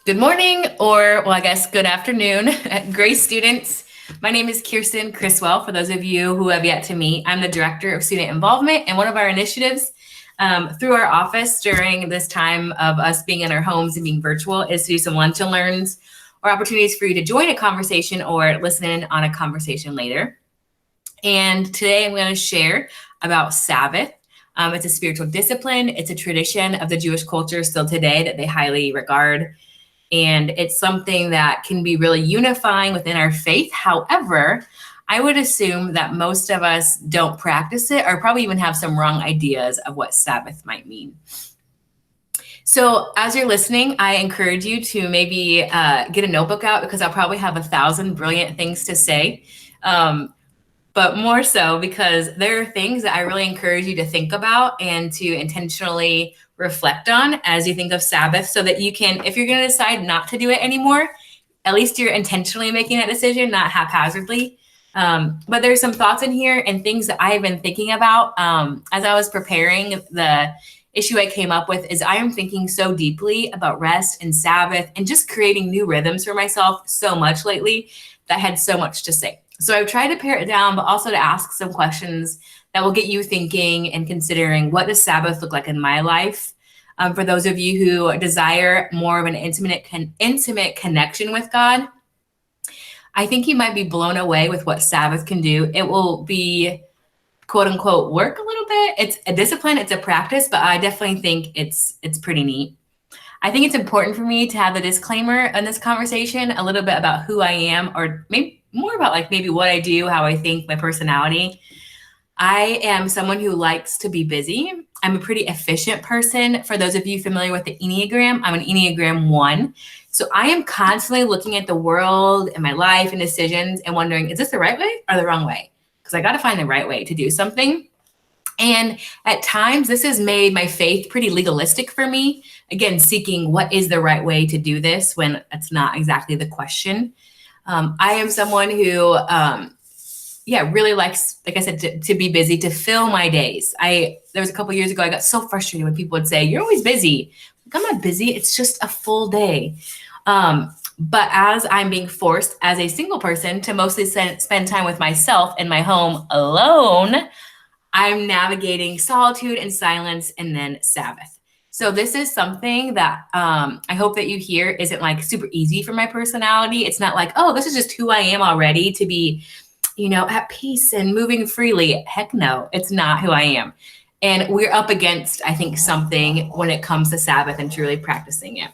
Good morning, or well, I guess good afternoon, Grace students. My name is Kearstin Criswell. For those of you who have yet to meet, I'm the Director of Student Involvement, and one of our initiatives through our office during this time of us being in our homes and being virtual is to do some lunch and learns or opportunities for you to join a conversation or listen in on a conversation later. And today I'm going to share about Sabbath. It's a spiritual discipline. It's a tradition of the Jewish culture still today that they highly regard. And it's something that can be really unifying within our faith. However, I would assume that most of us don't practice it or probably even have some wrong ideas of what Sabbath might mean. So as you're listening, I encourage you to maybe get a notebook out because I'll probably have 1,000 brilliant things to say. But more so because there are things that I really encourage you to think about and to intentionally reflect on as you think of Sabbath so that you can, if you're going to decide not to do it anymore, at least you're intentionally making that decision, not haphazardly. But there's some thoughts in here and things that I've been thinking about as I was preparing. The issue I came up with is I am thinking so deeply about rest and Sabbath and just creating new rhythms for myself so much lately that I had so much to say. So I've tried to pare it down, but also to ask some questions that will get you thinking and considering what does Sabbath look like in my life. For those of you who desire more of an intimate connection with God, I think you might be blown away with what Sabbath can do. It will be quote unquote work a little bit. It's a discipline, it's a practice, but I definitely think it's pretty neat. I think it's important for me to have the disclaimer in this conversation, a little bit about who I am, or maybe more about like maybe what I do, how I think, my personality. I am someone who likes to be busy. I'm a pretty efficient person. For those of you familiar with the Enneagram, I'm an Enneagram 1. So I am constantly looking at the world and my life and decisions and wondering, is this the right way or the wrong way? Because I got to find the right way to do something. And at times, this has made my faith pretty legalistic for me. Again, seeking what is the right way to do this when it's not exactly the question. I am someone who, really likes, like I said, to be busy, to fill my days. There was a couple years ago, I got so frustrated when people would say, "You're always busy." Like, I'm not busy. It's just a full day. But as I'm being forced as a single person to mostly spend time with myself in my home alone, I'm navigating solitude and silence and then Sabbath. So this is something that I hope that you hear isn't like super easy for my personality. It's not like, oh, this is just who I am already to be, at peace and moving freely. Heck no, it's not who I am. And we're up against, I think, something when it comes to Sabbath and truly practicing it.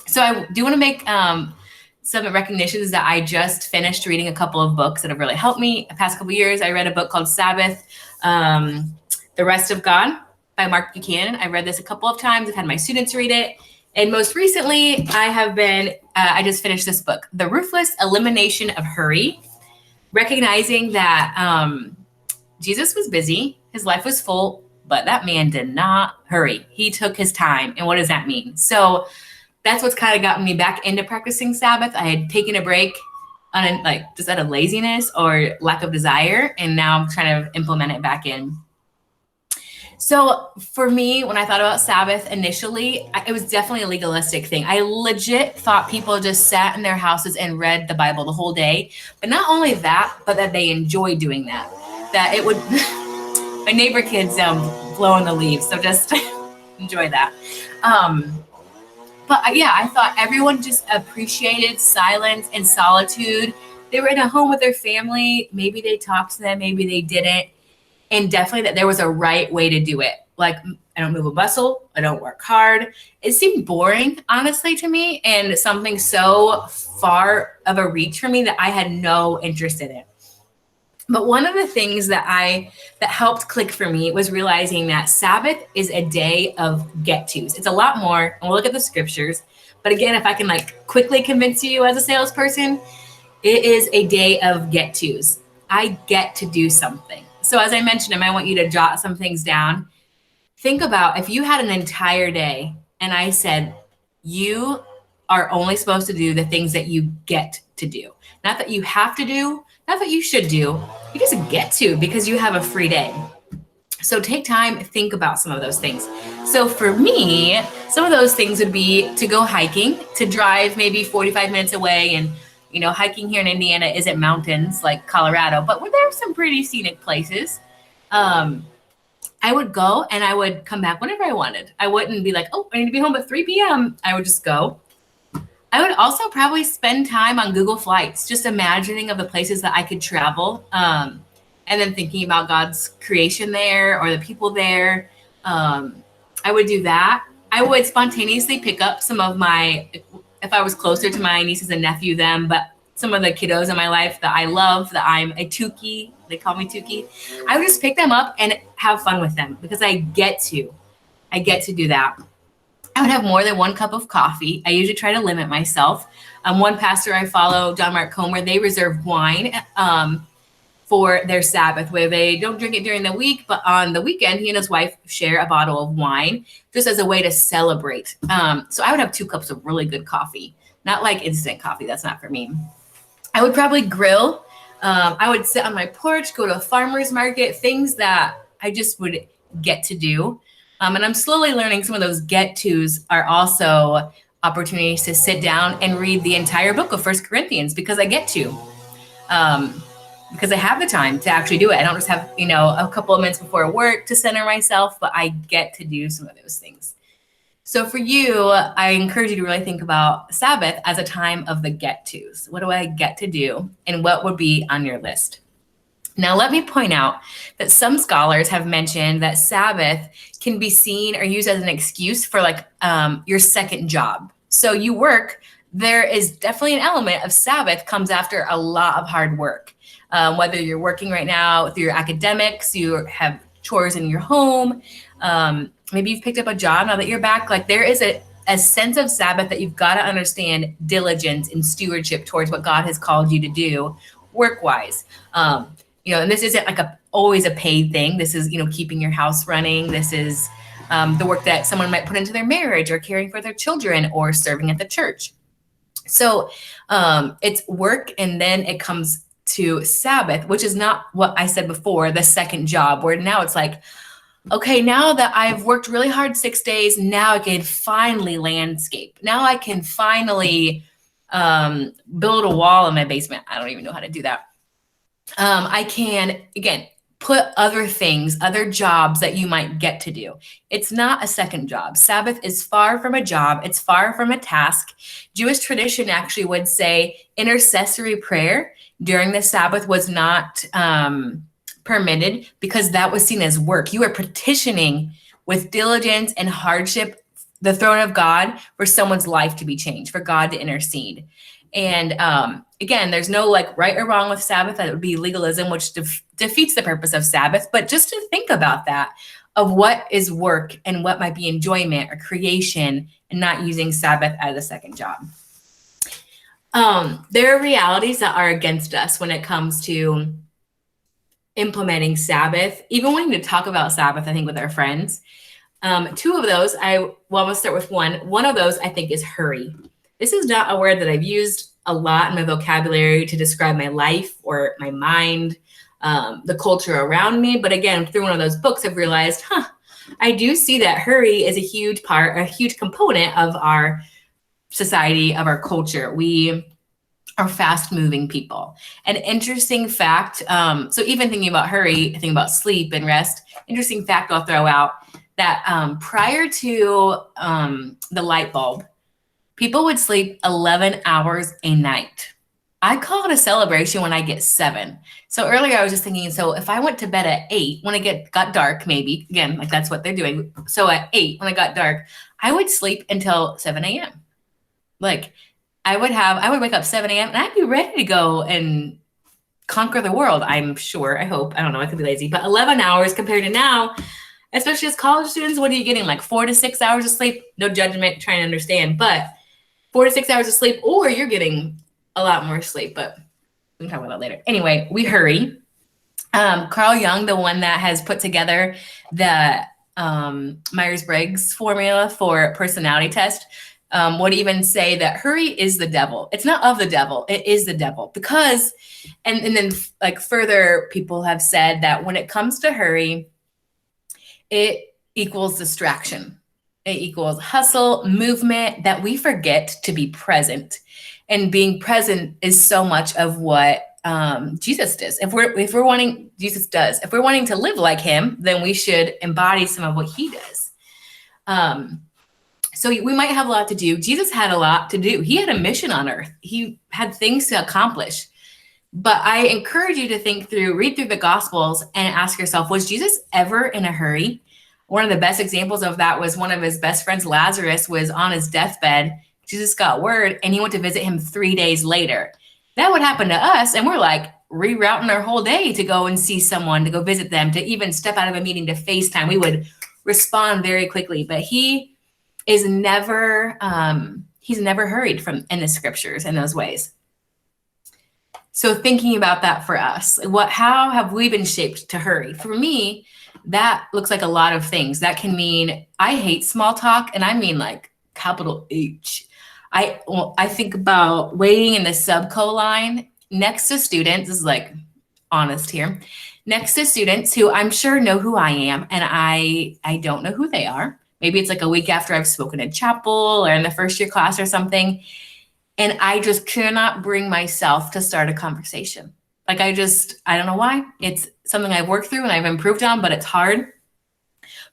So I do want to make some recognitions that I just finished reading a couple of books that have really helped me the past couple of years. I read a book called Sabbath, The Rest of God by Mark Buchanan. I read this a couple of times. I've had my students read it. And most recently, I just finished this book, The Ruthless Elimination of Hurry, recognizing that Jesus was busy, his life was full, but that man did not hurry. He took his time. And what does that mean? So that's what's kind of gotten me back into practicing Sabbath. I had taken a break on just out of laziness or lack of desire, and now I'm trying to implement it back in. So for me, when I thought about Sabbath initially, it was definitely a legalistic thing. I legit thought people just sat in their houses and read the Bible the whole day. But not only that, but that they enjoy doing that. That it would, my neighbor kids blowing the leaves, so just enjoy that. But yeah, I thought everyone just appreciated silence and solitude. They were in a home with their family. Maybe they talked to them, maybe they didn't. And definitely that there was a right way to do it. Like, I don't move a muscle. I don't work hard. It seemed boring, honestly, to me, and something so far of a reach for me that I had no interest in it. But one of the things that helped click for me was realizing that Sabbath is a day of get-tos. It's a lot more, and we'll look at the scriptures. But again, if I can quickly convince you as a salesperson, it is a day of get-tos. I get to do something. So as I mentioned, I might want you to jot some things down. Think about if you had an entire day and I said, you are only supposed to do the things that you get to do. Not that you have to do, not that you should do. You just get to because you have a free day. So take time, think about some of those things. So for me, some of those things would be to go hiking, to drive maybe 45 minutes away. And, hiking here in Indiana isn't mountains like Colorado, but there are some pretty scenic places. Um, I would go and I would come back whenever I wanted. I wouldn't be like, oh, I need to be home at 3 p.m. I would just go. I would also probably spend time on Google Flights, just imagining of the places that I could travel, and then thinking about God's creation there or the people there. I would do that. I would spontaneously pick up some of if I was closer to my nieces and nephew, but some of the kiddos in my life that I love, that I'm a Tukey, they call me Tukey. I would just pick them up and have fun with them because I get to do that. I would have more than one cup of coffee. I usually try to limit myself. One pastor I follow, John Mark Comer, they reserve wine for their Sabbath, where they don't drink it during the week, but on the weekend, he and his wife share a bottle of wine just as a way to celebrate. So I would have 2 cups of really good coffee, not like instant coffee. That's not for me. I would probably grill. I would sit on my porch, go to a farmer's market, things that I just would get to do. And I'm slowly learning some of those get-tos are also opportunities to sit down and read the entire book of 1 Corinthians because I get to. Because I have the time to actually do it. I don't just have, a couple of minutes before work to center myself, but I get to do some of those things. So for you, I encourage you to really think about Sabbath as a time of the get-tos. What do I get to do? And what would be on your list? Now, let me point out that some scholars have mentioned that Sabbath can be seen or used as an excuse for your second job. So you work, there is definitely an element of Sabbath comes after a lot of hard work. Whether you're working right now through your academics, you have chores in your home, maybe you've picked up a job now that you're back. There is a sense of Sabbath that you've got to understand diligence and stewardship towards what God has called you to do work-wise. And this isn't always a paid thing. This is, keeping your house running. This is the work that someone might put into their marriage or caring for their children or serving at the church. So it's work, and then it comes to Sabbath, which is not what I said before, the second job, where now it's okay, now that I've worked really hard 6 days, now I can finally landscape. Now I can finally build a wall in my basement. I don't even know how to do that. I can, again, put other things, other jobs that you might get to do. It's not a second job. Sabbath is far from a job. It's far from a task. Jewish tradition actually would say intercessory prayer during the Sabbath was not permitted because that was seen as work. You are petitioning with diligence and hardship the throne of God for someone's life to be changed, for God to intercede. And again, there's no right or wrong with Sabbath. That would be legalism, which defeats the purpose of Sabbath. But just to think about that, of what is work and what might be enjoyment or creation, and not using Sabbath as a second job. There are realities that are against us when it comes to implementing Sabbath, even wanting to talk about Sabbath, I think, with our friends. 2 of those, I'm going to start with one. One of those, I think, is hurry. This is not a word that I've used a lot in my vocabulary to describe my life or my mind, the culture around me. But again, through one of those books, I've realized, I do see that hurry is a huge component of our society, of our culture. We are fast-moving people. An interesting fact, so even thinking about hurry, thinking about sleep and rest, interesting fact I'll throw out, that prior to the light bulb, people would sleep 11 hours a night. I call it a celebration when I get 7. So earlier I was just thinking, so if I went to bed at 8, when it got dark, maybe, again, that's what they're doing. So at 8, when it got dark, I would sleep until 7 a.m. I would wake up 7 a.m. and I'd be ready to go and conquer the world, I'm sure. I hope. I don't know. I could be lazy. But 11 hours compared to now, especially as college students, what are you getting? 4 to 6 hours of sleep? No judgment, trying to understand. But 4 to 6 hours of sleep, or you're getting a lot more sleep. But we can talk about that later. Anyway, we hurry. Carl Jung, the one that has put together the Myers-Briggs formula for personality test, would even say that hurry is the devil. It's not of the devil. It is the devil because, and then further people have said that when it comes to hurry, it equals distraction. It equals hustle, movement, that we forget to be present. And being present is so much of what Jesus does. If we're wanting, Jesus does. If we're wanting to live like him, then we should embody some of what he does. So we might have a lot to do. Jesus had a lot to do. He had a mission on earth. He had things to accomplish. But I encourage you to think through, read through the Gospels and ask yourself, was Jesus ever in a hurry? One of the best examples of that was one of his best friends, Lazarus, was on his deathbed. Jesus got word and he went to visit him 3 days later. That would happen to us. And we're like rerouting our whole day to go and see someone, to go visit them, to even step out of a meeting to FaceTime. We would respond very quickly, but he is never, he's never hurried from in the scriptures in those ways. So thinking about that for us, how have we been shaped to hurry? For me, that looks like a lot of things. That can mean I hate small talk, and I mean like capital H. I think about waiting in the subco line next to students. This is like honest here. Next to students who I'm sure know who I am, and I don't know who they are. Maybe it's like a week after I've spoken in chapel or in the first year class or something. And I just cannot bring myself to start a conversation. Like I don't know why. It's something I've worked through and I've improved on, but it's hard.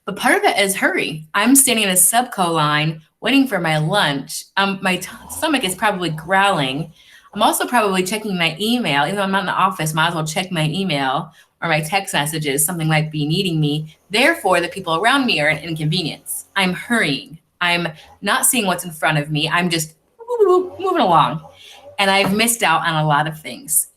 But part of it is hurry. I'm standing in a subco line waiting for my lunch. My stomach is probably growling. I'm also probably checking my email. Even though I'm not in the office, might as well check my email or my text messages. Something might be needing me. Therefore, the people around me are an inconvenience. I'm hurrying. I'm not seeing what's in front of me. I'm just moving along. And I've missed out on a lot of things.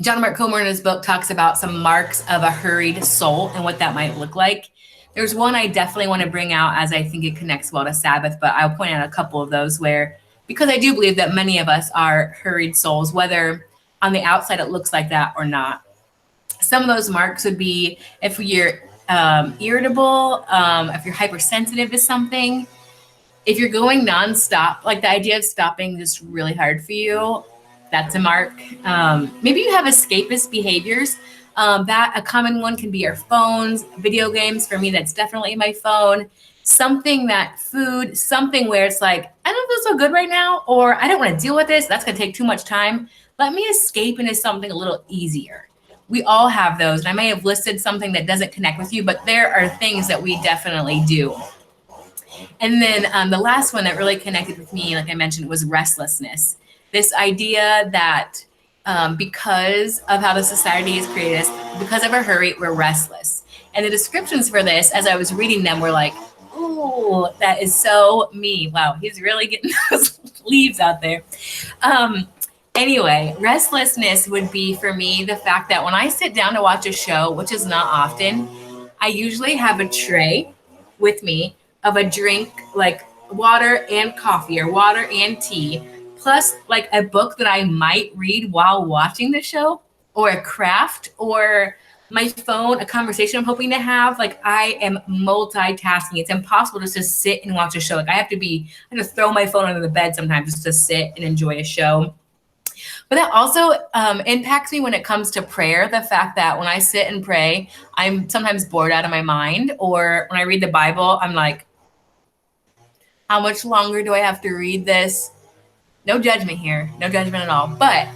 John Mark Comer in his book talks about some marks of a hurried soul and what that might look like. There's one I definitely want to bring out as I think it connects well to Sabbath, but I'll point out a couple of those where, because I do believe that many of us are hurried souls, whether on the outside it looks like that or not. Some of those marks would be if you're irritable, if you're hypersensitive to something, if you're going nonstop, like the idea of stopping is really hard for you, that's a mark. Maybe you have escapist behaviors. That a common one can be your phones, video games. For me, that's definitely my phone. Something something where it's like, I don't feel so good right now, or I don't want to deal with this. That's going to take too much time. Let me escape into something a little easier. We all have those. And I may have listed something that doesn't connect with you, but there are things that we definitely do. And then the last one that really connected with me, like I mentioned, was restlessness. This idea that because of how the society has created us, because of our hurry, we're restless. And the descriptions for this, as I was reading them, were like, oh, that is so me. Wow, he's really getting those leaves out there. Anyway, restlessness would be for me the fact that when I sit down to watch a show, which is not often, I usually have a tray with me of a drink, like water and coffee or water and tea, plus like a book that I might read while watching the show, or a craft, or my phone, a conversation I'm hoping to have. Like I am multitasking. It's impossible just to sit and watch a show. Like I have to throw my phone under the bed sometimes just to sit and enjoy a show. But that also impacts me when it comes to prayer. The fact that when I sit and pray, I'm sometimes bored out of my mind. Or when I read the Bible, I'm like, how much longer do I have to read this? No judgment here, no judgment at all. But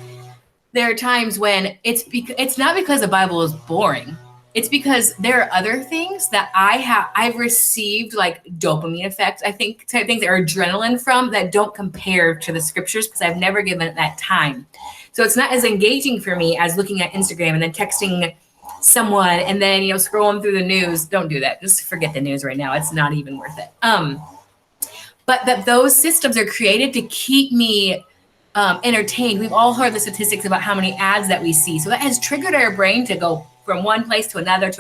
there are times when it's not because the Bible is boring. It's because there are other things that I've received like dopamine effects, I think, type things, or adrenaline from, that don't compare to the scriptures because I've never given it that time. So it's not as engaging for me as looking at Instagram and then texting someone and then, scrolling through the news. Don't do that. Just forget the news right now. It's not even worth it. But that those systems are created to keep me entertained. We've all heard the statistics about how many ads that we see. So that has triggered our brain to go from one place to another,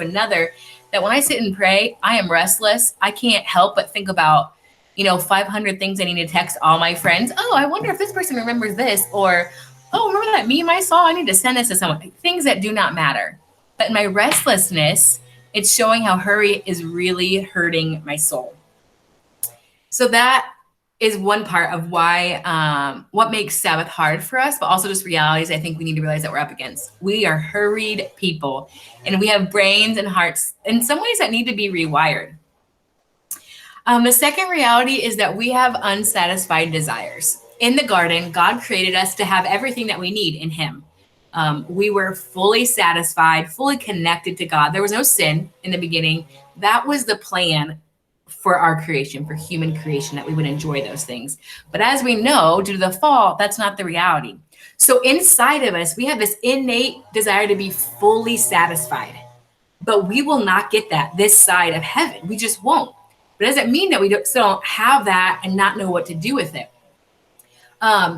that when I sit and pray, I am restless. I can't help but think about, 500 things I need to text all my friends. Oh, I wonder if this person remembers this, or, oh, remember that meme I saw? I need to send this to someone. Things that do not matter. But in my restlessness, it's showing how hurry is really hurting my soul. So that is one part of why, what makes Sabbath hard for us, but also just realities I think we need to realize that we're up against. We are hurried people, and we have brains and hearts in some ways that need to be rewired. The second reality is that we have unsatisfied desires. In the garden, God created us to have everything that we need in Him. We were fully satisfied, fully connected to God. There was no sin in the beginning. That was the plan for our creation, for human creation, that we would enjoy those things. But as we know, due to the fall, that's not the reality. So inside of us, we have this innate desire to be fully satisfied, but we will not get that this side of heaven. We just won't. But it doesn't mean that we still don't have that and not know what to do with it.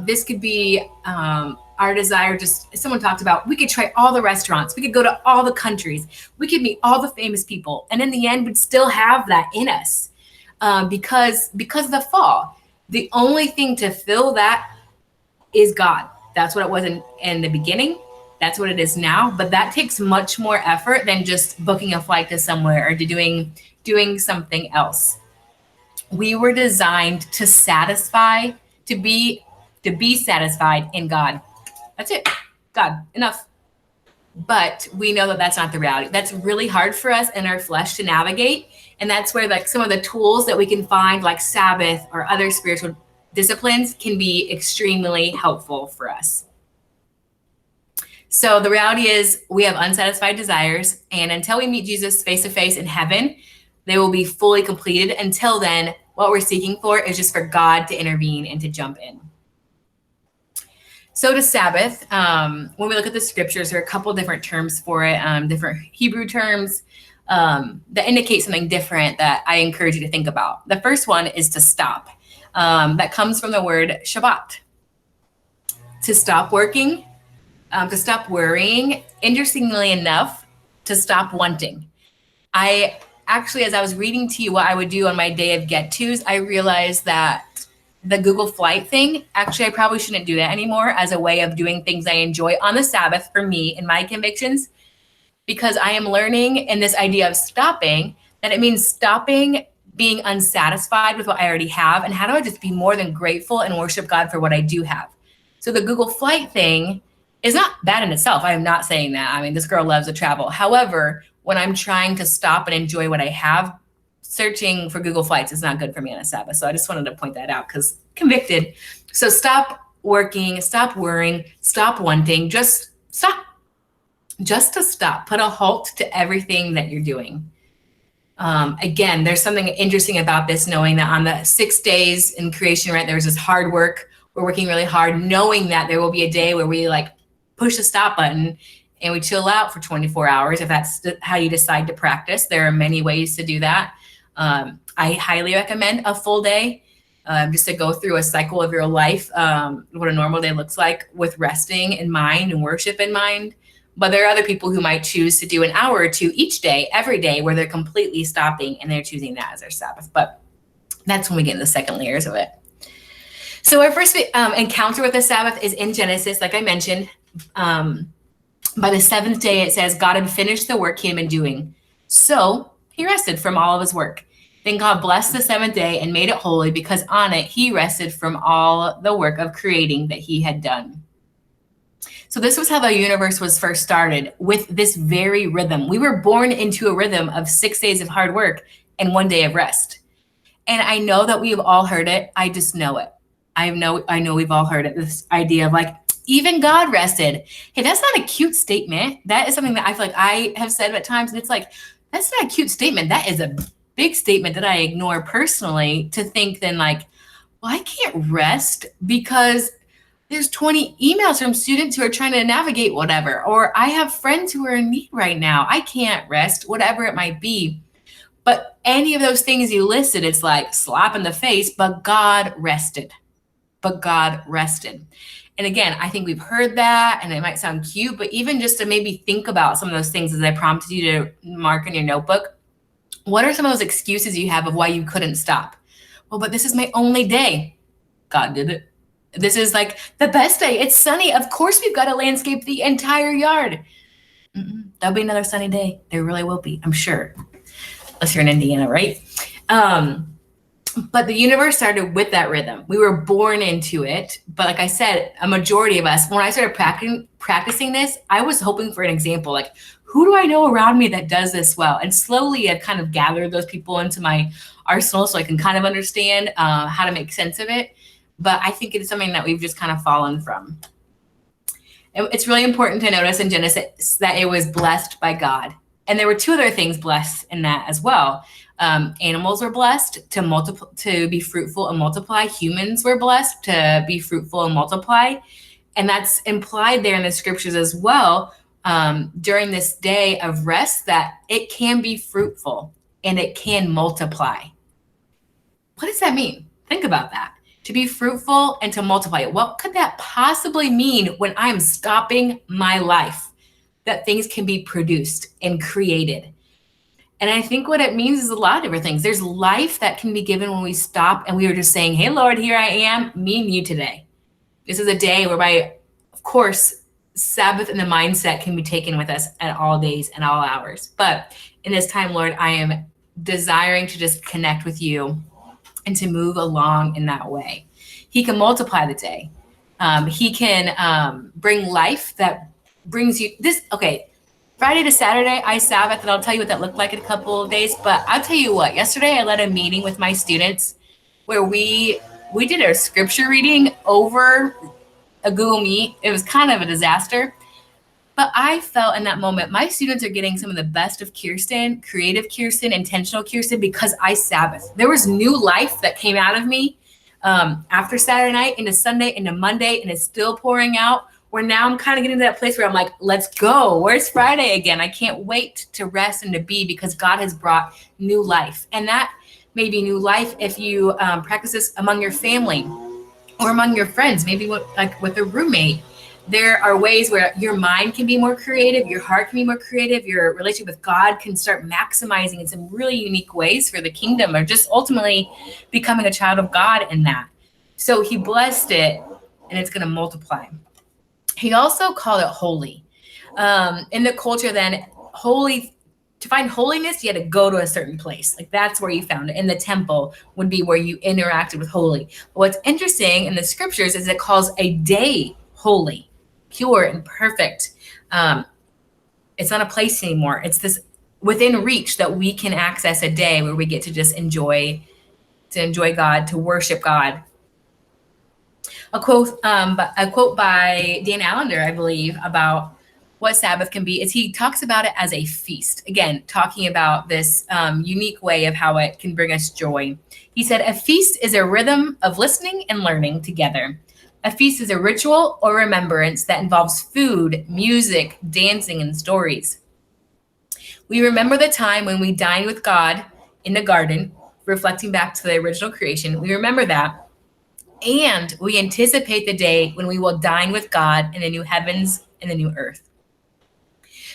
This could be our desire. Just someone talked about, we could try all the restaurants, we could go to all the countries, we could meet all the famous people, and in the end, we'd still have that in us because of the fall. The only thing to fill that is God. That's what it was in the beginning. That's what it is now. But that takes much more effort than just booking a flight to somewhere or to doing something else. We were designed to satisfy, to be satisfied in God. That's it. God, enough. But we know that that's not the reality. That's really hard for us in our flesh to navigate. And that's where like some of the tools that we can find, like Sabbath or other spiritual disciplines, can be extremely helpful for us. So the reality is we have unsatisfied desires, and until we meet Jesus face to face in heaven, they will be fully completed. Until then, what we're seeking for is just for God to intervene and to jump in. So to Sabbath, when we look at the scriptures, there are a couple different terms for it, different Hebrew terms that indicate something different that I encourage you to think about. The first one is to stop. That comes from the word Shabbat. To stop working, to stop worrying, interestingly enough, to stop wanting. I actually, as I was reading to you what I would do on my day of get-tos, I realized that the Google Flight thing, actually, I probably shouldn't do that anymore as a way of doing things I enjoy on the Sabbath for me and my convictions, because I am learning in this idea of stopping that it means stopping being unsatisfied with what I already have, and how do I just be more than grateful and worship God for what I do have. So the Google Flight thing is not bad in itself. I am not saying that. I mean, this girl loves to travel. However, when I'm trying to stop and enjoy what I have, searching for Google Flights is not good for me on a Sabbath. So I just wanted to point that out because convicted. So stop working, stop worrying, stop wanting, just stop. Just to stop, put a halt to everything that you're doing. Again, there's something interesting about this, knowing that on the 6 days in creation, right, there's this hard work. We're working really hard, knowing that there will be a day where we like push the stop button and we chill out for 24 hours. If that's how you decide to practice, there are many ways to do that. I highly recommend a full day, just to go through a cycle of your life, what a normal day looks like with resting in mind and worship in mind. But there are other people who might choose to do an hour or two each day, every day, where they're completely stopping and they're choosing that as their Sabbath. But that's when we get into the second layers of it. So our first encounter with the Sabbath is in Genesis, like I mentioned. By the seventh day, it says God had finished the work he had been doing. So he rested from all of his work. Then God blessed the seventh day and made it holy, because on it he rested from all the work of creating that he had done. So this was how the universe was first started, with this very rhythm. We were born into a rhythm of 6 days of hard work and 1 day of rest. And I know that we've all heard it. I just know it. I know we've all heard it. This idea of like, even God rested. Hey, that's not a cute statement. That is something that I feel like I have said at times. And it's like, that's not a cute statement. That is a big statement that I ignore personally, to think then like, well, I can't rest because there's 20 emails from students who are trying to navigate whatever, or I have friends who are in need right now. I can't rest, whatever it might be. But any of those things you listed, it's like slap in the face, but God rested. But God rested. And again, I think we've heard that, and it might sound cute, but even just to maybe think about some of those things as I prompted you to mark in your notebook. What are some of those excuses you have of why you couldn't stop? Well, but this is my only day. God did it. This is like the best day. It's sunny. Of course, we've got to landscape the entire yard. There'll be another sunny day. There really will be, I'm sure. Unless you're in Indiana, right? But the universe started with that rhythm. We were born into it. But like I said, a majority of us, when I started practicing this, I was hoping for an example. Like, who do I know around me that does this well? And slowly I've kind of gathered those people into my arsenal so I can kind of understand how to make sense of it. But I think it's something that we've just kind of fallen from. And it's really important to notice in Genesis that it was blessed by God. And there were two other things blessed in that as well. Animals were blessed to be fruitful and multiply. Humans were blessed to be fruitful and multiply. And that's implied there in the scriptures as well, during this day of rest, that it can be fruitful and it can multiply. What does that mean? Think about that. To be fruitful and to multiply. What could that possibly mean when I'm stopping my life? That things can be produced and created. And I think what it means is a lot of different things. There's life that can be given when we stop and we are just saying, hey, Lord, here I am, me and you today. This is a day whereby, of course, Sabbath and the mindset can be taken with us at all days and all hours. But in this time, Lord, I am desiring to just connect with you and to move along in that way. He can multiply the day. He can bring life that brings you this. Okay, Friday to Saturday, I Sabbath, and I'll tell you what that looked like in a couple of days. But I'll tell you what, yesterday I led a meeting with my students where we did our scripture reading over a Google Meet. It was kind of a disaster. But I felt in that moment, my students are getting some of the best of Kearstin, creative Kearstin, intentional Kearstin, because I Sabbath. There was new life that came out of me after Saturday night into Sunday into Monday, and it's still pouring out, where now I'm kind of getting to that place where I'm like, let's go. Where's Friday again? I can't wait to rest and to be, because God has brought new life. And that may be new life if you practice this among your family or among your friends, maybe with a roommate. There are ways where your mind can be more creative, your heart can be more creative, your relationship with God can start maximizing in some really unique ways for the kingdom, or just ultimately becoming a child of God in that. So he blessed it, and it's going to multiply. He also called it holy. In the culture then, holy, to find holiness, you had to go to a certain place. Like, that's where you found it. And the temple would be where you interacted with holy. But what's interesting in the scriptures is it calls a day holy, pure and perfect. It's not a place anymore. It's this within reach that we can access a day where we get to just enjoy God, to worship God. A quote by Dan Allender, I believe, about what Sabbath can be is he talks about it as a feast. Again, talking about this unique way of how it can bring us joy. He said, a feast is a rhythm of listening and learning together. A feast is a ritual or remembrance that involves food, music, dancing, and stories. We remember the time when we dined with God in the garden, reflecting back to the original creation. We remember that. And we anticipate the day when we will dine with God in the new heavens and the new earth.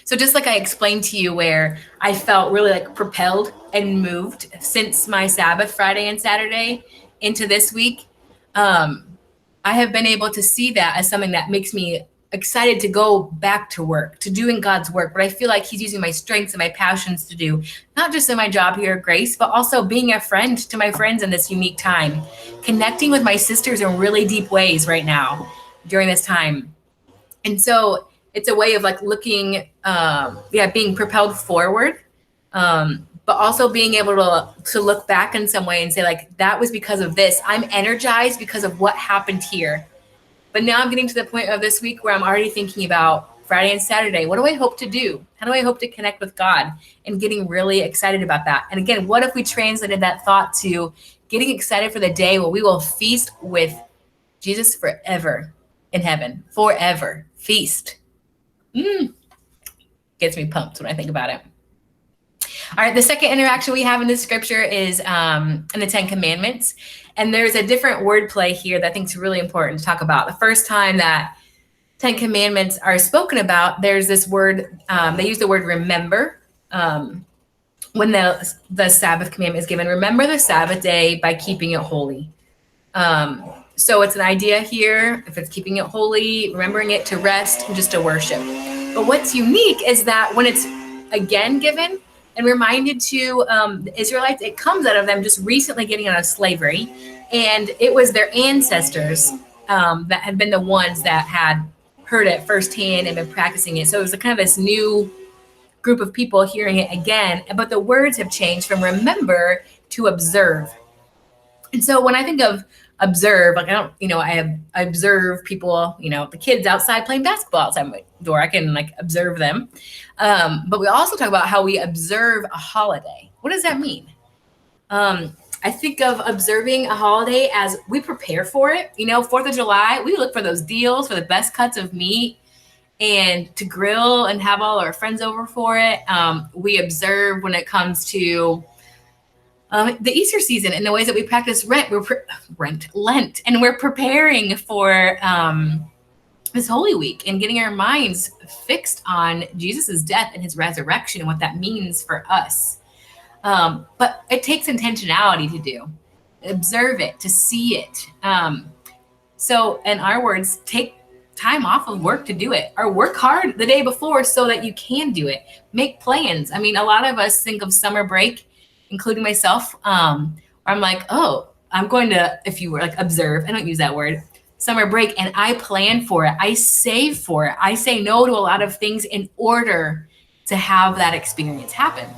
So just like I explained to you, where I felt really like propelled and moved since my Sabbath Friday and Saturday into this week, I have been able to see that as something that makes me excited to go back to work, to doing God's work. But I feel like he's using my strengths and my passions to do, not just in my job here at Grace, but also being a friend to my friends in this unique time, connecting with my sisters in really deep ways right now during this time. And so it's a way of like looking, being propelled forward, but also being able to look back in some way and say, like, that was because of this. I'm energized because of what happened here. But now I'm getting to the point of this week where I'm already thinking about Friday and Saturday. What do I hope to do? How do I hope to connect with God? And getting really excited about that. And again, what if we translated that thought to getting excited for the day where we will feast with Jesus forever in heaven? Forever. Feast. Gets me pumped when I think about it. All right, the second interaction we have in this scripture is in the Ten Commandments. And there's a different wordplay here that I think is really important to talk about. The first time that Ten Commandments are spoken about, there's this word, they use the word remember. When the Sabbath commandment is given, remember the Sabbath day by keeping it holy. So it's an idea here, if it's keeping it holy, remembering it to rest and just to worship. But what's unique is that when it's again given, and reminded to the Israelites, it comes out of them just recently getting out of slavery. And it was their ancestors that had been the ones that had heard it firsthand and been practicing it. So it was kind of this new group of people hearing it again, but the words have changed from remember to observe. And so when I think of observe, like I observe people, the kids outside playing basketball outside my door. I can like observe them. But we also talk about how we observe a holiday. What does that mean? I think of observing a holiday as we prepare for it. 4th of July, we look for those deals for the best cuts of meat and to grill and have all our friends over for it. We observe when it comes to the Easter season and the ways that we practice Lent, and we're preparing for this Holy Week and getting our minds fixed on Jesus's death and his resurrection and what that means for us. But it takes intentionality to do. Observe it, to see it. So in our words, take time off of work to do it, or work hard the day before so that you can do it. Make plans. I mean, a lot of us think of summer break, including myself, where I'm like, oh, I'm going to, if you were like observe, I don't use that word, summer break, and I plan for it. I save for it. I say no to a lot of things in order to have that experience happen.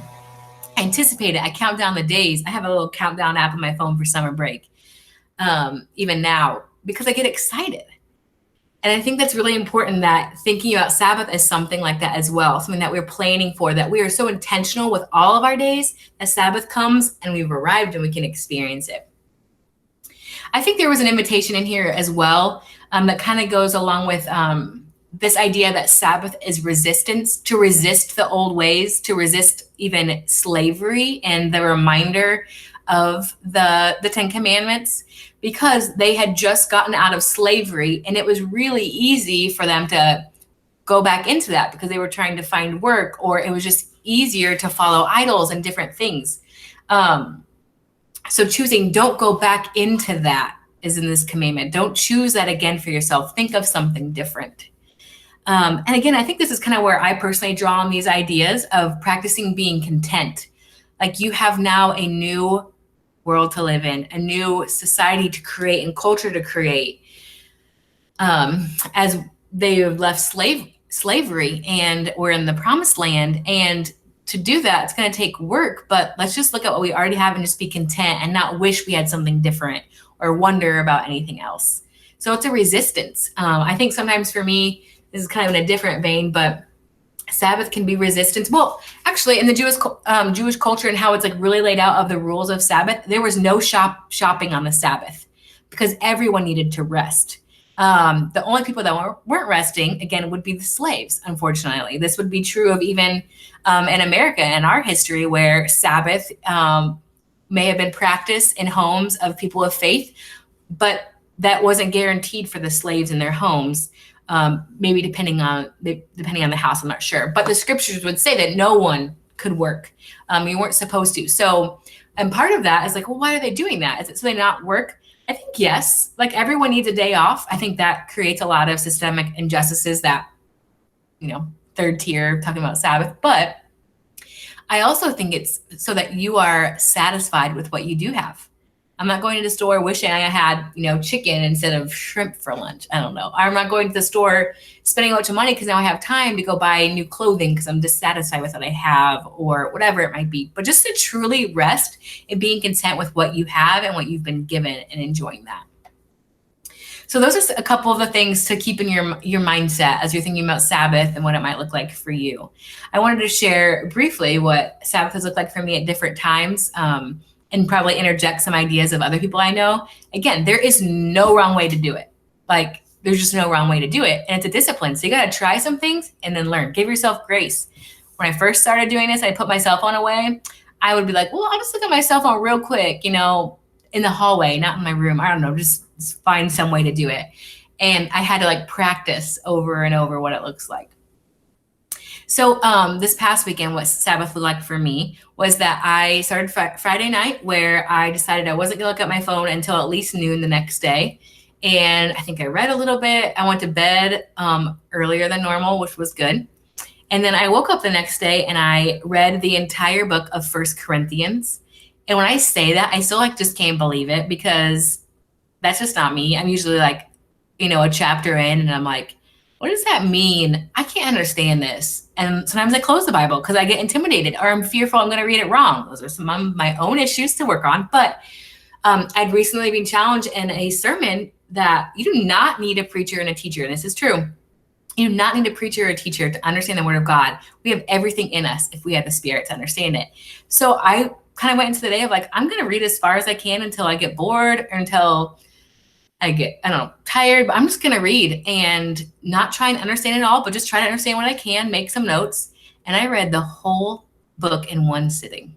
I anticipate it. I count down the days. I have a little countdown app on my phone for summer break, even now, because I get excited. And I think that's really important, that thinking about Sabbath as something like that as well, something that we're planning for, that we are so intentional with all of our days that Sabbath comes and we've arrived and we can experience it. I think there was an invitation in here as well that kind of goes along with this idea that Sabbath is resistance, to resist the old ways, to resist even slavery and the reminder of the Ten Commandments, because they had just gotten out of slavery and it was really easy for them to go back into that because they were trying to find work, or it was just easier to follow idols and different things. So choosing, don't go back into that, is in this commandment. Don't choose that again for yourself. Think of something different. And again, I think this is kind of where I personally draw on these ideas of practicing being content. Like, you have now a new world to live in, a new society to create and culture to create, as they have left slavery and we're in the promised land. And to do that, it's going to take work, but let's just look at what we already have and just be content and not wish we had something different or wonder about anything else. So it's a resistance. I think sometimes for me, this is kind of in a different vein, but Sabbath can be resistance. Well, actually, in the Jewish culture and how it's like really laid out of the rules of Sabbath, there was no shopping on the Sabbath because everyone needed to rest. The only people that weren't resting, again, would be the slaves, unfortunately. This would be true of even in America and our history, where Sabbath may have been practiced in homes of people of faith, but that wasn't guaranteed for the slaves in their homes. Maybe depending on the house, I'm not sure. But the scriptures would say that no one could work. You weren't supposed to. So, and part of that is like, well, why are they doing that? Is it so they not work? I think yes. Like, everyone needs a day off. I think that creates a lot of systemic injustices that, third tier, talking about Sabbath. But I also think it's so that you are satisfied with what you do have. I'm not going to the store wishing I had, chicken instead of shrimp for lunch. I don't know. I'm not going to the store spending a bunch of money because now I have time to go buy new clothing because I'm dissatisfied with what I have, or whatever it might be. But just to truly rest and being content with what you have and what you've been given and enjoying that. So those are a couple of the things to keep in your mindset as you're thinking about Sabbath and what it might look like for you. I wanted to share briefly what Sabbath has looked like for me at different times. And probably interject some ideas of other people I know. Again, there is no wrong way to do it. Like, there's just no wrong way to do it. And it's a discipline. So you got to try some things and then learn. Give yourself grace. When I first started doing this, I put my cell phone away. I would be like, well, I'll just look at my cell phone real quick, in the hallway, not in my room. I don't know, just find some way to do it. And I had to practice over and over what it looks like. So this past weekend, what Sabbath looked like for me was that I started Friday night, where I decided I wasn't going to look at my phone until at least noon the next day. And I think I read a little bit. I went to bed earlier than normal, which was good. And then I woke up the next day and I read the entire book of First Corinthians. And when I say that, I still like just can't believe it, because that's just not me. I'm usually like, a chapter in and I'm like, what does that mean? I can't understand this. And sometimes I close the Bible because I get intimidated or I'm fearful I'm going to read it wrong. Those are some of my own issues to work on. But I'd recently been challenged in a sermon that you do not need a preacher and a teacher. And this is true. You do not need a preacher or a teacher to understand the word of God. We have everything in us if we have the Spirit to understand it. So I kind of went into the day of like, I'm going to read as far as I can until I get bored or until I get, tired, but I'm just going to read and not try and understand it all, but just try to understand what I can, make some notes. And I read the whole book in one sitting.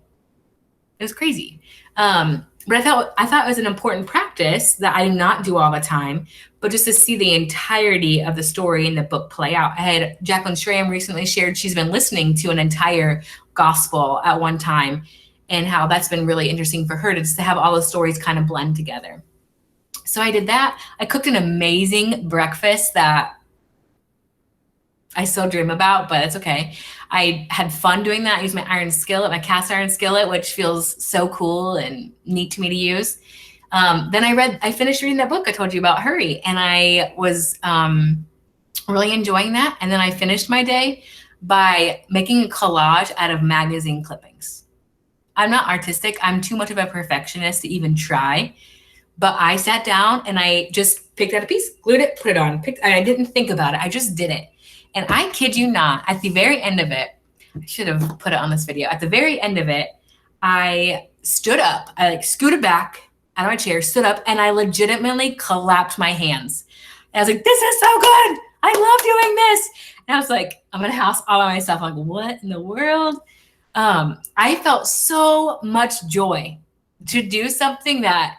It was crazy. But I thought it was an important practice that I do not do all the time, but just to see the entirety of the story in the book play out. I had Jacqueline Schramm recently shared she's been listening to an entire gospel at one time, and how that's been really interesting for her to just to have all the stories kind of blend together. So I did that. I cooked an amazing breakfast that I still dream about, but it's okay. I had fun doing that. I used my iron skillet, my cast iron skillet, which feels so cool and neat to me to use. Then I finished reading that book I told you about, Hurry, and I was really enjoying that. And then I finished my day by making a collage out of magazine clippings. I'm not artistic. I'm too much of a perfectionist to even try. But I sat down and I just picked out a piece, glued it, put it on. I didn't think about it. I just did it. And I kid you not, at the very end of it, I should have put it on this video. At the very end of it, I stood up. I scooted back out of my chair, stood up, and I legitimately clapped my hands. And I was like, this is so good. I love doing this. And I was like, I'm in a house all by myself. I'm like, what in the world? I felt so much joy to do something that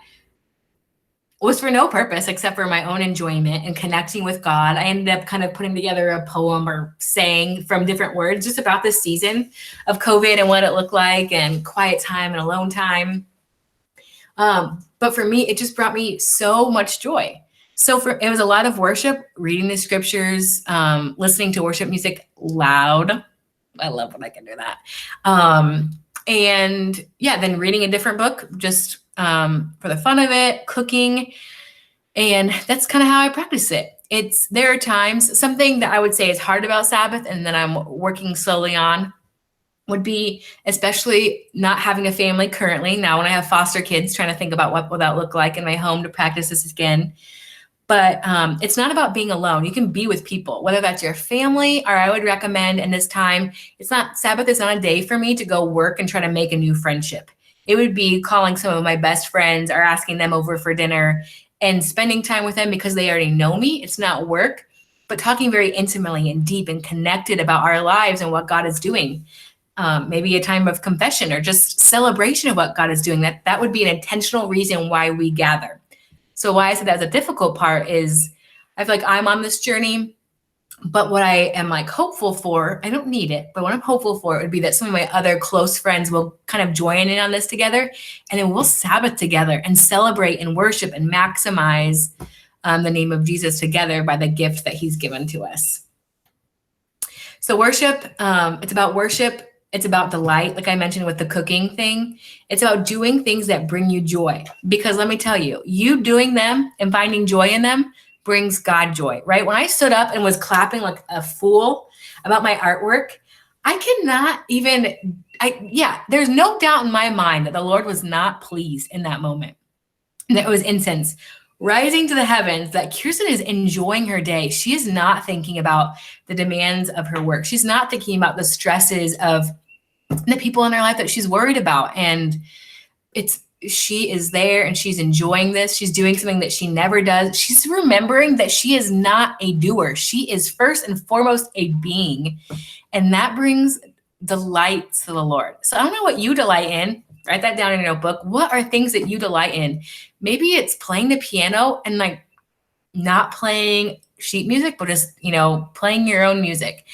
was for no purpose except for my own enjoyment and connecting with God. I ended up kind of putting together a poem or saying from different words just about this season of COVID and what it looked like and quiet time and alone time. But for me, it just brought me so much joy. So it was a lot of worship, reading the scriptures, listening to worship music loud. I love when I can do that. And yeah, then reading a different book just for the fun of it, cooking. And that's kind of how I practice it. There are times, something that I would say is hard about Sabbath and that I'm working slowly on would be especially not having a family currently. Now, when I have foster kids, trying to think about what will that look like in my home to practice this again. But it's not about being alone. You can be with people, whether that's your family, or I would recommend in this time, Sabbath is not a day for me to go work and try to make a new friendship. It would be calling some of my best friends or asking them over for dinner and spending time with them because they already know me. It's not work, but talking very intimately and deep and connected about our lives and what God is doing. Maybe a time of confession or just celebration of what God is doing. That would be an intentional reason why we gather. So why I said that was a difficult part is I feel like I'm on this journey, but what I am like hopeful for, I don't need it, but what I'm hopeful for would be that some of my other close friends will kind of join in on this together, and then we'll Sabbath together and celebrate and worship and maximize the name of Jesus together by the gift that he's given to us. So worship, it's about worship. It's about delight, like I mentioned with the cooking thing. It's about doing things that bring you joy. Because let me tell you, you doing them and finding joy in them brings God joy, right? When I stood up and was clapping like a fool about my artwork, I cannot even, there's no doubt in my mind that the Lord was not pleased in that moment. And that it was incense rising to the heavens, that Kearstin is enjoying her day. She is not thinking about the demands of her work. She's not thinking about the stresses of the people in her life that she's worried about. And she is there and she's enjoying this. She's doing something that she never does. She's remembering that she is not a doer. She is first and foremost a being. And that brings delight to the Lord. So I don't know what you delight in. Write that down in your notebook. What are things that you delight in? Maybe it's playing the piano and like not playing sheet music, but just, playing your own music.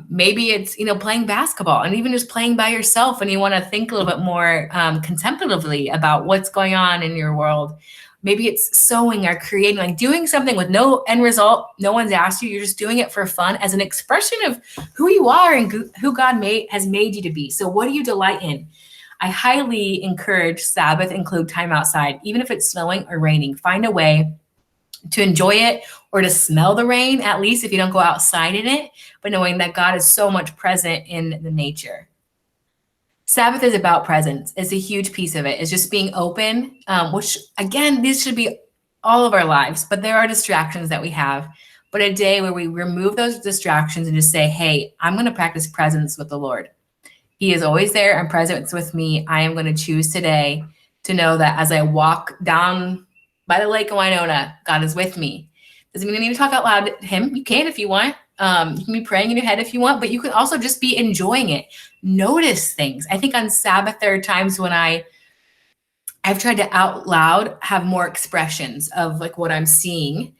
Maybe it's, playing basketball and even just playing by yourself and you want to think a little bit more contemplatively about what's going on in your world. Maybe it's sewing or creating, like doing something with no end result. No one's asked you. You're just doing it for fun as an expression of who you are and who God has made you to be. So what do you delight in? I highly encourage Sabbath include time outside, even if it's snowing or raining. Find a way to enjoy it or to smell the rain, at least if you don't go outside in it, but knowing that God is so much present in the nature. Sabbath is about presence. It's a huge piece of it. It's just being open, which again, these should be all of our lives, but there are distractions that we have. But a day where we remove those distractions and just say, hey, I'm going to practice presence with the Lord. He is always there and present with me. I am going to choose today to know that as I walk down by the lake of Winona, God is with me. Doesn't mean I need to talk out loud to him. You can if you want. You can be praying in your head if you want, but you can also just be enjoying it. Notice things. I think on Sabbath, there are times when I've tried to out loud have more expressions of like what I'm seeing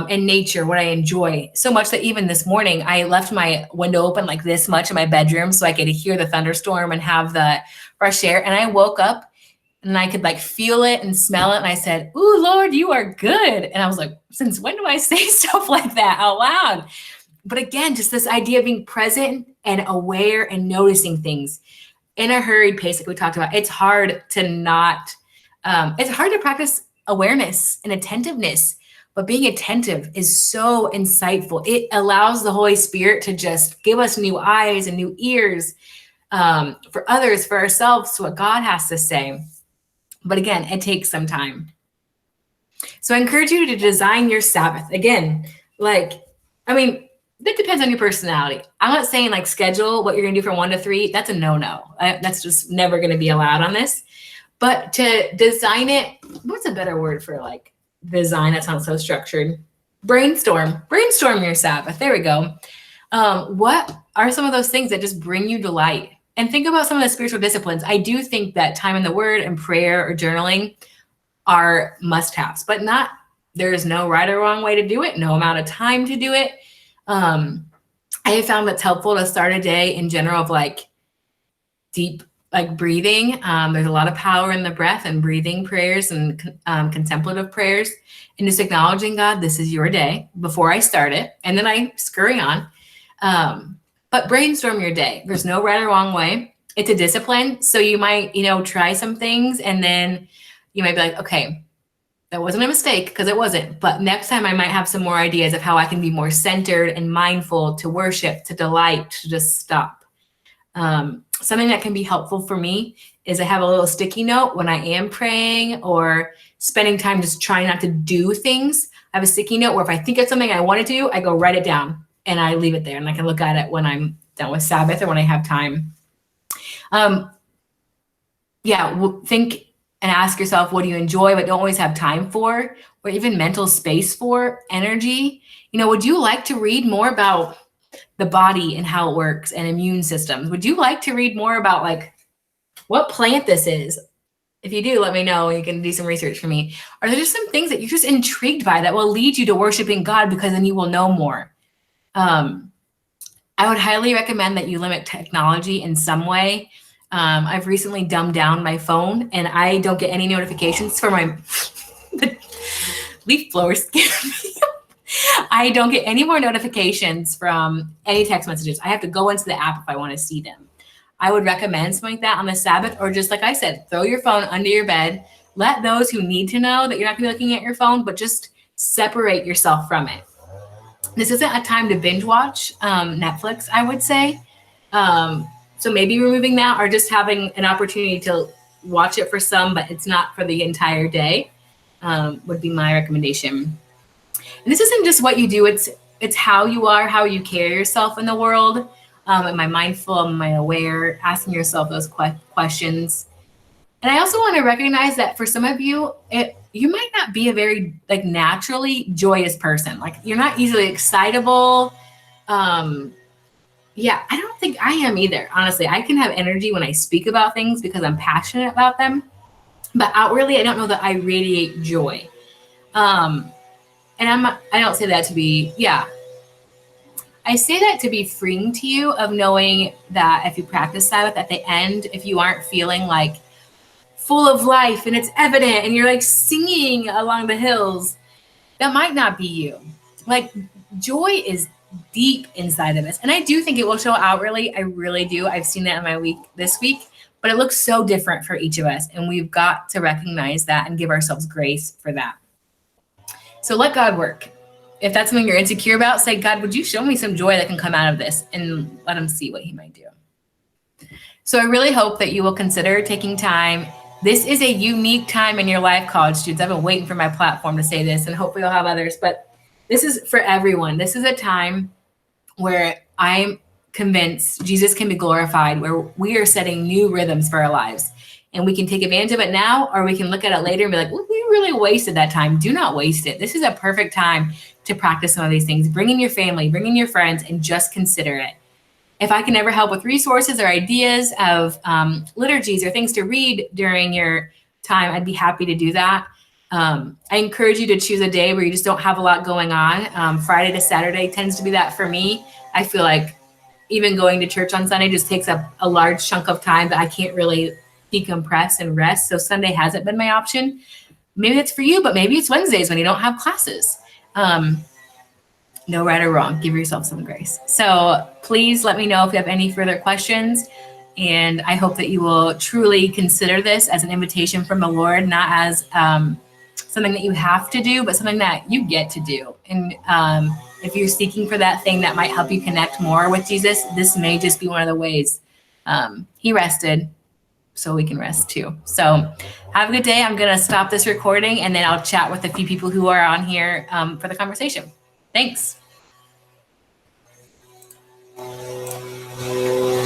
in nature, what I enjoy so much that even this morning I left my window open like this much in my bedroom so I could hear the thunderstorm and have the fresh air. And I woke up and I could like feel it and smell it. And I said, "Ooh, Lord, you are good." And I was like, since when do I say stuff like that out loud? But again, just this idea of being present and aware and noticing things in a hurried pace, like we talked about. It's hard to practice awareness and attentiveness, but being attentive is so insightful. It allows the Holy Spirit to just give us new eyes and new ears for others, for ourselves, what God has to say. But again, it takes some time. So I encourage you to design your Sabbath. Again, that depends on your personality. I'm not saying like schedule what you're going to do from 1 to 3. That's a no-no. That's just never going to be allowed on this. But to design it, what's a better word for like design that sounds so structured? Brainstorm your Sabbath. There we go. What are some of those things that just bring you delight? And think about some of the spiritual disciplines. I do think that time in the Word and prayer or journaling are must-haves, but there is no right or wrong way to do it, no amount of time to do it. I have found that's helpful to start a day in general of like deep like breathing. There's a lot of power in the breath and breathing prayers and contemplative prayers, and just acknowledging God, this is your day before I start it. And then I scurry on. But brainstorm your day. There's no right or wrong way. It's a discipline. So you might, try some things and then you might be like, okay, that wasn't a mistake because it wasn't. But next time I might have some more ideas of how I can be more centered and mindful to worship, to delight, to just stop. Something that can be helpful for me is I have a little sticky note when I am praying or spending time just trying not to do things. I have a sticky note where if I think of something I want to do, I go write it down and I leave it there and I can look at it when I'm done with Sabbath or when I have time. Think and ask yourself, what do you enjoy but don't always have time for, or even mental space for, energy? Would you like to read more about the body and how it works and immune systems? Would you like to read more about like what plant this is? If you do, let me know. You can do some research for me. Are there just some things that you're just intrigued by that will lead you to worshiping God because then you will know more? I would highly recommend that you limit technology in some way. I've recently dumbed down my phone and I don't get any notifications for my the leaf blower scared me. I don't get any more notifications from any text messages. I have to go into the app if I want to see them. I would recommend something like that on the Sabbath, or just like I said, throw your phone under your bed. Let those who need to know that you're not going to be looking at your phone, but just separate yourself from it. This isn't a time to binge watch Netflix, I would say. So maybe removing that or just having an opportunity to watch it for some, but it's not for the entire day, would be my recommendation. And this isn't just what you do, it's how you are, how you carry yourself in the world. Am I mindful? Am I aware? Asking yourself those questions. And I also want to recognize that for some of you, you might not be a very like naturally joyous person. Like you're not easily excitable. I don't think I am either. Honestly, I can have energy when I speak about things because I'm passionate about them. But outwardly, I don't know that I radiate joy. And I don't say that to be, I say that to be freeing to you of knowing that if you practice Sabbath at the end, if you aren't feeling like full of life and it's evident and you're like singing along the hills, that might not be you. Like, joy is deep inside of us. And I do think it will show outwardly. I really do. I've seen that in my week this week, but it looks so different for each of us. And we've got to recognize that and give ourselves grace for that. So let God work. If that's something you're insecure about, say, God, would you show me some joy that can come out of this, and let him see what he might do. So I really hope that you will consider taking time. This is a unique time in your life, college students. I've been waiting for my platform to say this, and hopefully I'll have others, but this is for everyone. This is a time where I'm convinced Jesus can be glorified, where we are setting new rhythms for our lives. And we can take advantage of it now, or we can look at it later and be like, well, we really wasted that time. Do not waste it. This is a perfect time to practice some of these things. Bring in your family, bring in your friends, and just consider it. If I can ever help with resources or ideas of liturgies or things to read during your time, I'd be happy to do that. I encourage you to choose a day where you just don't have a lot going on. Friday to Saturday tends to be that for me. I feel like even going to church on Sunday just takes up a large chunk of time that I can't really decompress and rest. So Sunday hasn't been my option. Maybe that's for you, but maybe it's Wednesdays when you don't have classes. No right or wrong. Give yourself some grace. So please let me know if you have any further questions. And I hope that you will truly consider this as an invitation from the Lord, not as something that you have to do, but something that you get to do. And if you're seeking for that thing that might help you connect more with Jesus, this may just be one of the ways. He rested, so we can rest too. So have a good day. I'm going to stop this recording, and then I'll chat with a few people who are on here for the conversation. Thanks.